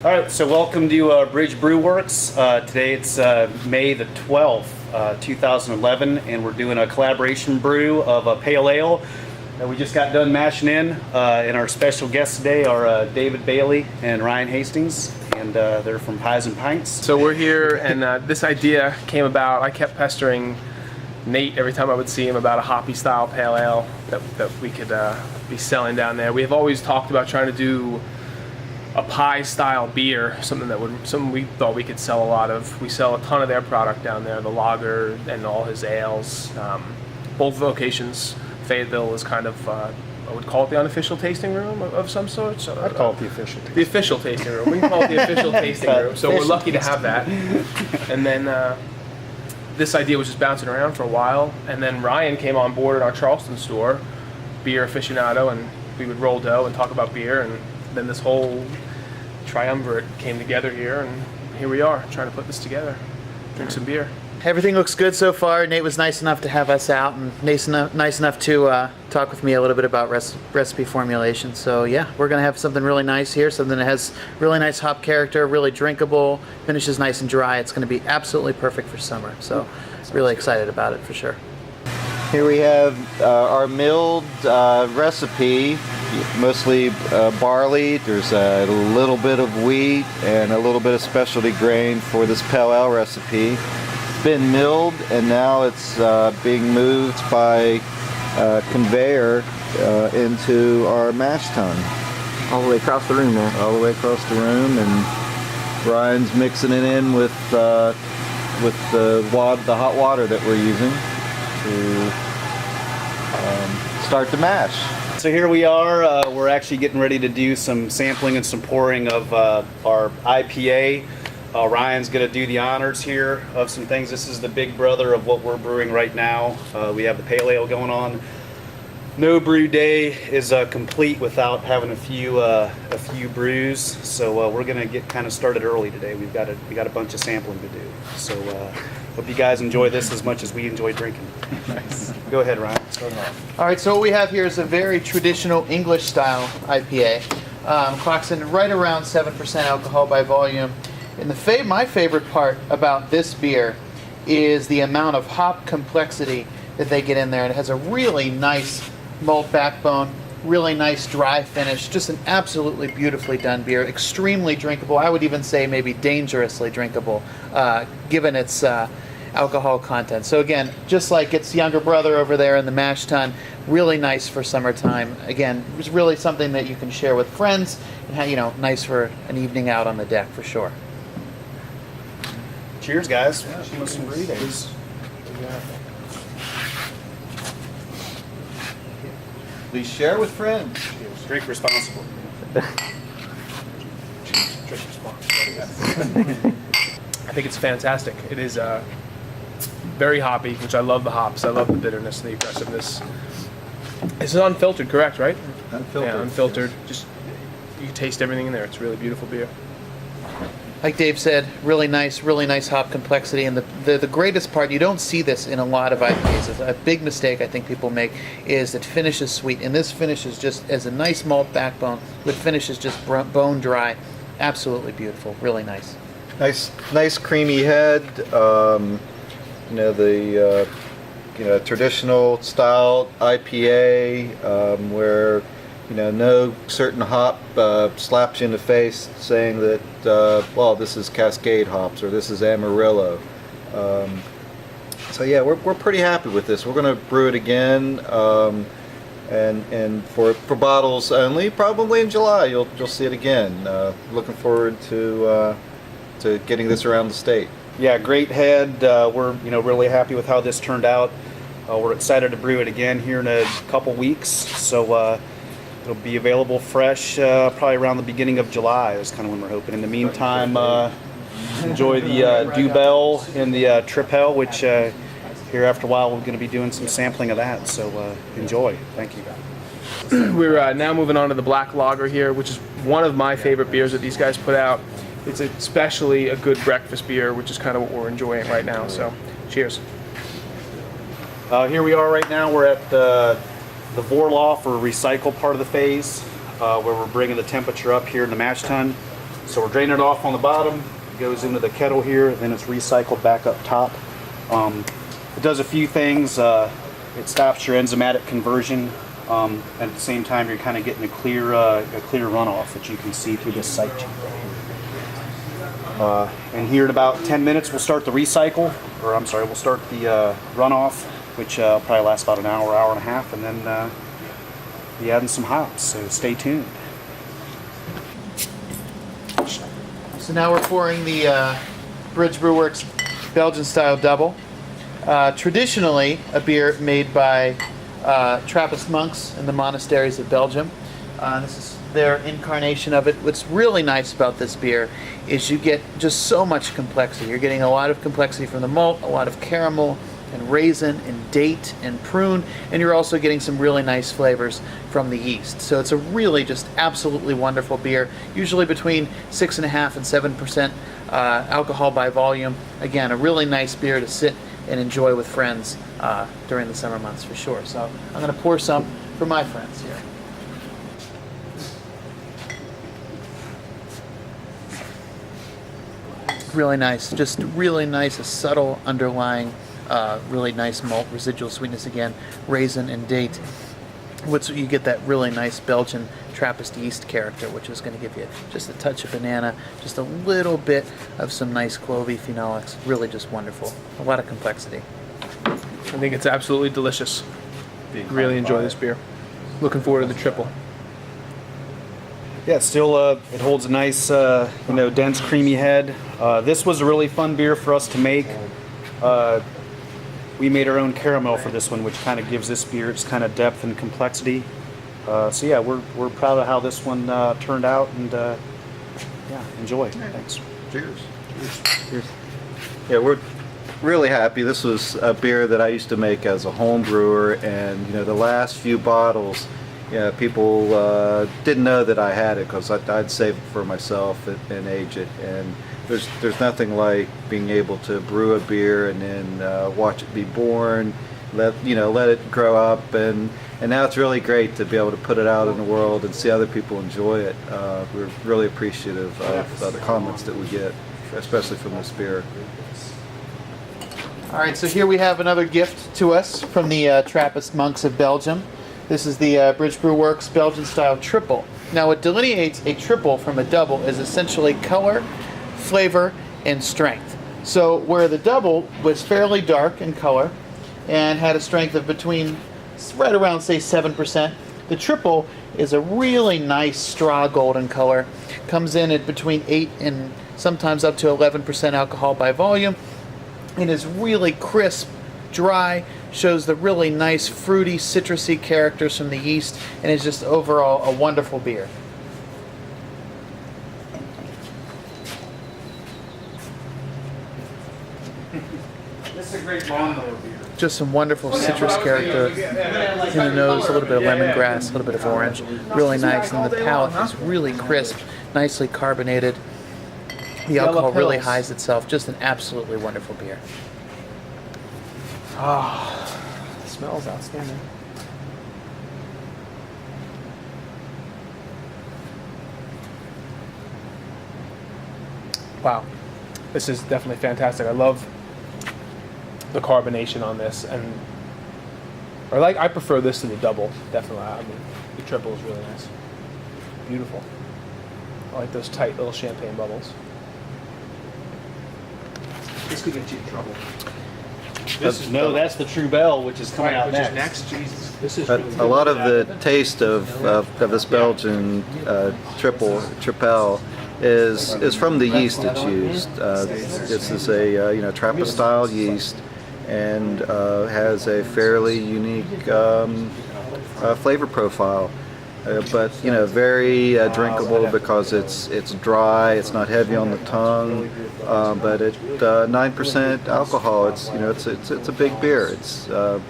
All right, so welcome to Bridge Brew Works. Today it's May the 12th, 2011, and we're doing a collaboration brew of a pale ale that we just got done mashing in. And our special guests today are David Bailey and Ryan Hastings, and they're from Pies and Pints. So we're here, and this idea came about. I kept pestering Nate every time I would see him about a hoppy style pale ale that we could be selling down there. We have always talked about trying to do a pie style beer, something we thought we could sell a lot of. We sell a ton of their product down there, the lager and all his ales. Both locations, Fayetteville is kind of, I would call it the unofficial tasting room of some sort. So, I'd call it the official tasting room. The official tasting room. We can call it the official tasting room. So we're lucky to have that. And then this idea was just bouncing around for a while. And then Ryan came on board at our Charleston store, beer aficionado, and we would roll dough and talk about beer. And then this whole triumvirate came together here, and here we are trying to put this together, drink some beer. Everything looks good so far. Nate was nice enough to have us out, and nice enough to talk with me a little bit about recipe formulation. So yeah, we're gonna have something really nice here, something that has really nice hop character, really drinkable, finishes nice and dry. It's gonna be absolutely perfect for summer. So really excited about it for sure. Here we have our milled recipe, mostly barley. There's a little bit of wheat and a little bit of specialty grain for this pale ale recipe. It's been milled, and now it's being moved by conveyor into our mash tun. All the way across the room there. All the way across the room, and Ryan's mixing it in with the hot water that we're using to start the mash. So here we are, we're actually getting ready to do some sampling and some pouring of our IPA. Ryan's going to do the honors here of some things. This is the big brother of what we're brewing right now. We have the pale ale going on. No brew day is complete without having a few brews. So we're going to get kind of started early today. We got a bunch of sampling to do. So hope you guys enjoy this as much as we enjoy drinking. Nice. Go ahead, Ryan. Start off. All right, so what we have here is a very traditional English style IPA. Clocks in right around 7% alcohol by volume. And my favorite part about this beer is the amount of hop complexity that they get in there. And it has a really nice malt backbone, really nice dry finish, just an absolutely beautifully done beer, extremely drinkable. I would even say maybe dangerously drinkable, given its alcohol content. So again, just like its younger brother over there in the mash tun, really nice for summertime. Again, it's really something that you can share with friends, and nice for an evening out on the deck for sure. Cheers, guys. Some brew days. Please share with friends. Drink responsibly. Drink responsibly. I think it's fantastic. It is very hoppy, which I love the hops. I love the bitterness, the aggressiveness. This is unfiltered, correct, right? Unfiltered. Yeah, unfiltered. Just you can taste everything in there. It's a really beautiful beer. Like Dave said, really nice hop complexity, and the greatest part, you don't see this in a lot of IPAs. A big mistake I think people make is that finish is sweet, and this finishes just as a nice malt backbone, but finishes just bone dry. Absolutely beautiful, really nice. Nice creamy head. The traditional style IPA where no certain hop slaps you in the face saying that this is Cascade hops or this is Amarillo. So yeah, we're pretty happy with this. We're going to brew it again, and for bottles only, probably in July. You'll see it again. Looking forward to getting this around the state. Yeah, great head. We're really happy with how this turned out. We're excited to brew it again here in a couple weeks. So it'll be available fresh probably around the beginning of July is kind of when we're hoping. In the meantime, enjoy the Dubel and the Tripel, which here after a while we're going to be doing some sampling of that. So enjoy. Thank you. We're now moving on to the black lager here, which is one of my favorite beers that these guys put out. It's especially a good breakfast beer, which is kind of what we're enjoying right now. So cheers. Here we are right now. We're at the Vorloff or recycle part of the phase, where we're bringing the temperature up here in the mash tun. So we're draining it off on the bottom. It goes into the kettle here, then it's recycled back up top. It does a few things. It stops your enzymatic conversion. And at the same time, you're kind of getting a clear runoff that you can see through this sight tube right here. And here in about 10 minutes, we'll start the recycle, or I'm sorry, we'll start the runoff, which probably lasts about an hour, hour and a half, and then be adding some hops. So stay tuned. So now we're pouring the Brew Works Belgian style double. Traditionally, a beer made by Trappist monks in the monasteries of Belgium. This is their incarnation of it. What's really nice about this beer is you get just so much complexity. You're getting a lot of complexity from the malt, a lot of caramel and raisin and date and prune, and you're also getting some really nice flavors from the yeast. So it's a really just absolutely wonderful beer, usually between 6.5% and 7% alcohol by volume. Again, a really nice beer to sit and enjoy with friends during the summer months for sure. So I'm going to pour some for my friends here. Really nice, just really nice, a subtle underlying, really nice malt, residual sweetness again, raisin and date. You get that really nice Belgian Trappist yeast character, which is going to give you just a touch of banana, just a little bit of some nice clovey phenolics. Really just wonderful. A lot of complexity. I think it's absolutely delicious. Really enjoy this beer. Looking forward to the triple. Yeah, still it holds a nice, dense, creamy head. This was a really fun beer for us to make. We made our own caramel for this one, which kind of gives this beer its kind of depth and complexity. So yeah, we're proud of how this one turned out, and yeah, enjoy. Thanks. Cheers. Cheers. Yeah, we're really happy. This was a beer that I used to make as a home brewer, and the last few bottles, people didn't know that I had it because I'd save it for myself and age it. And there's nothing like being able to brew a beer and then watch it be born, let it grow up, and now it's really great to be able to put it out in the world and see other people enjoy it. We're really appreciative of the comments that we get, especially from this beer. All right, so here we have another gift to us from the Trappist monks of Belgium. This is the Brew Works Belgian style triple. Now, what delineates a triple from a double is essentially color, flavor, and strength. So where the double was fairly dark in color and had a strength of between right around, say, 7%, the triple is a really nice straw golden color. Comes in at between 8 and sometimes up to 11% alcohol by volume. It is really crisp, dry, shows the really nice fruity, citrusy characters from the yeast, and is just overall a wonderful beer. This is a great lawnmower beer. Just some wonderful citrus character in the nose, a little bit of lemongrass, a little bit of orange. Really nice, and the palate is really crisp, nicely carbonated. The alcohol really hides itself. Just an absolutely wonderful beer. Ah, smells outstanding. Wow, this is definitely fantastic. I love the carbonation on this, and I prefer this to the double. Definitely, I mean, the triple is really nice, beautiful. I like those tight little champagne bubbles. This could get you in trouble. That's the True Bell, which is coming out which next. is next. Jesus, this is A really lot of the taste of this Belgian triple is from the yeast that's used. This is a Trappist style yeast, and has a fairly unique flavor profile. But very drinkable because it's dry. It's not heavy on the tongue, but at 9% alcohol, it's a big beer. It's what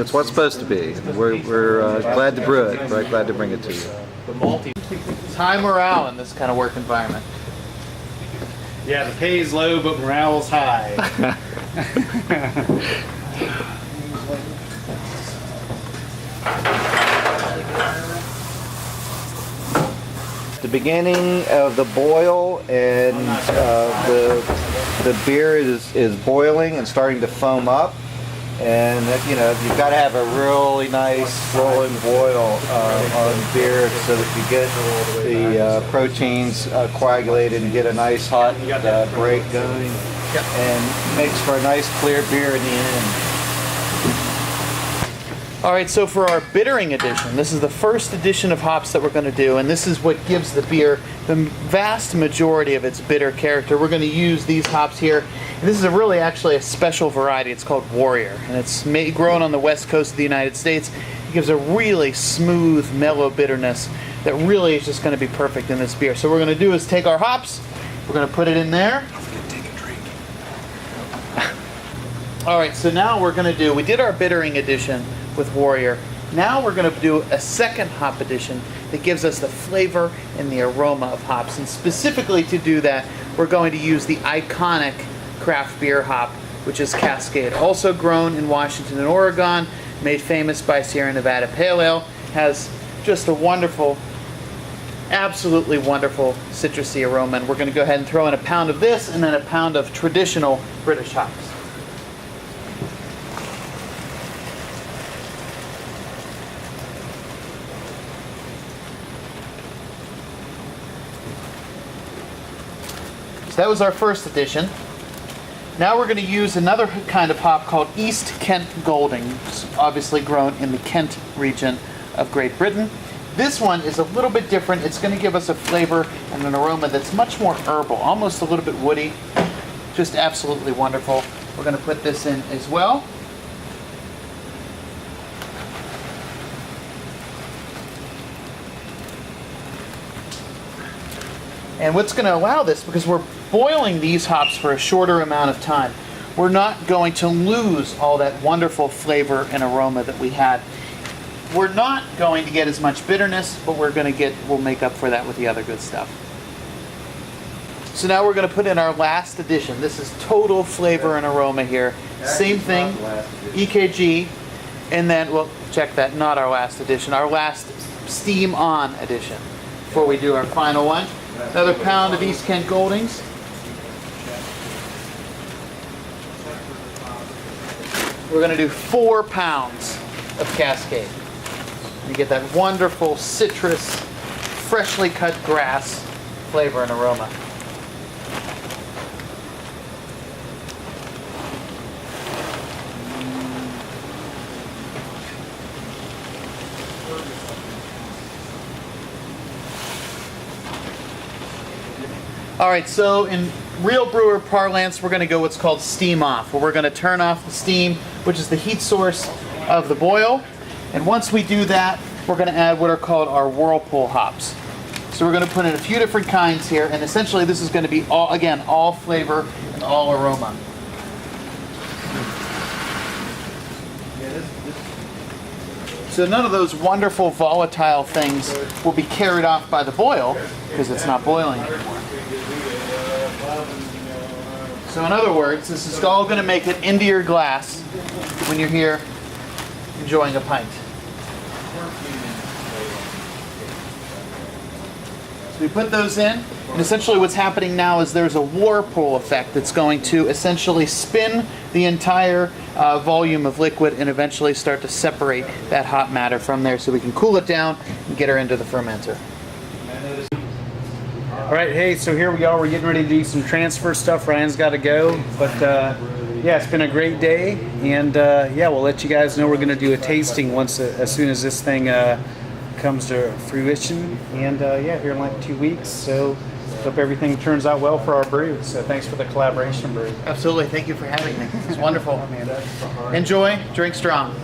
it's supposed to be. We're glad to brew it. We're glad to bring it to you. It's high morale in this kind of work environment. Yeah, the pay is low, but morale's high. the beginning of the boil, and the beer is boiling and starting to foam up. And you've got to have a really nice rolling boil on beer so that you get the proteins coagulated and get a nice hot break going, and makes for a nice clear beer in the end. All right, so for our bittering edition, this is the first edition of hops that we're going to do, and this is what gives the beer the vast majority of its bitter character. We're going to use these hops here. And this is actually a special variety. It's called Warrior, and it's grown on the west coast of the United States. It gives a really smooth, mellow bitterness that really is just going to be perfect in this beer. So what we're going to do is take our hops, we're going to put it in there. Take a drink. All right, so now we're going to do, we did our bittering edition with Warrior. Now we're going to do a second hop edition that gives us the flavor and the aroma of hops. And specifically to do that, we're going to use the iconic craft beer hop, which is Cascade. Also grown in Washington and Oregon, made famous by Sierra Nevada Pale Ale, has just a wonderful, absolutely wonderful citrusy aroma. And we're going to go ahead and throw in a pound of this and then a pound of traditional British hops. So that was our first edition. Now we're going to use another kind of hop called East Kent Golding, obviously grown in the Kent region of Great Britain. This one is a little bit different. It's going to give us a flavor and an aroma that's much more herbal, almost a little bit woody. Just absolutely wonderful. We're going to put this in as well. And what's going to allow this, because we're boiling these hops for a shorter amount of time, we're not going to lose all that wonderful flavor and aroma that we had. We're not going to get as much bitterness, but we'll make up for that with the other good stuff. So now we're going to put in our last addition. This is total flavor and aroma here. Same thing, EKG, and then, well, check that, not our last addition, our last steam on addition before we do our final one. Another pound of East Kent Goldings. We're going to do 4 pounds of Cascade. You get that wonderful citrus, freshly cut grass flavor and aroma. All right, so in real brewer parlance, we're going to go what's called steam off, where we're going to turn off the steam, which is the heat source of the boil. And once we do that, we're going to add what are called our whirlpool hops. So we're going to put in a few different kinds here, and essentially this is going to be all flavor and all aroma. So none of those wonderful volatile things will be carried off by the boil because it's not boiling anymore. So in other words, this is all going to make it into your glass when you're here enjoying a pint. So we put those in, and essentially what's happening now is there's a whirlpool effect that's going to essentially spin the entire volume of liquid and eventually start to separate that hot matter from there so we can cool it down and get her into the fermenter. All right, hey, so here we are. We're getting ready to do some transfer stuff. Ryan's got to go, but yeah, it's been a great day, and yeah, we'll let you guys know we're going to do a tasting as soon as this thing comes to fruition, and yeah, here in like 2 weeks. So hope everything turns out well for our brew. So thanks for the collaboration, Brew. Absolutely, thank you for having me. It's wonderful. Enjoy, drink strong.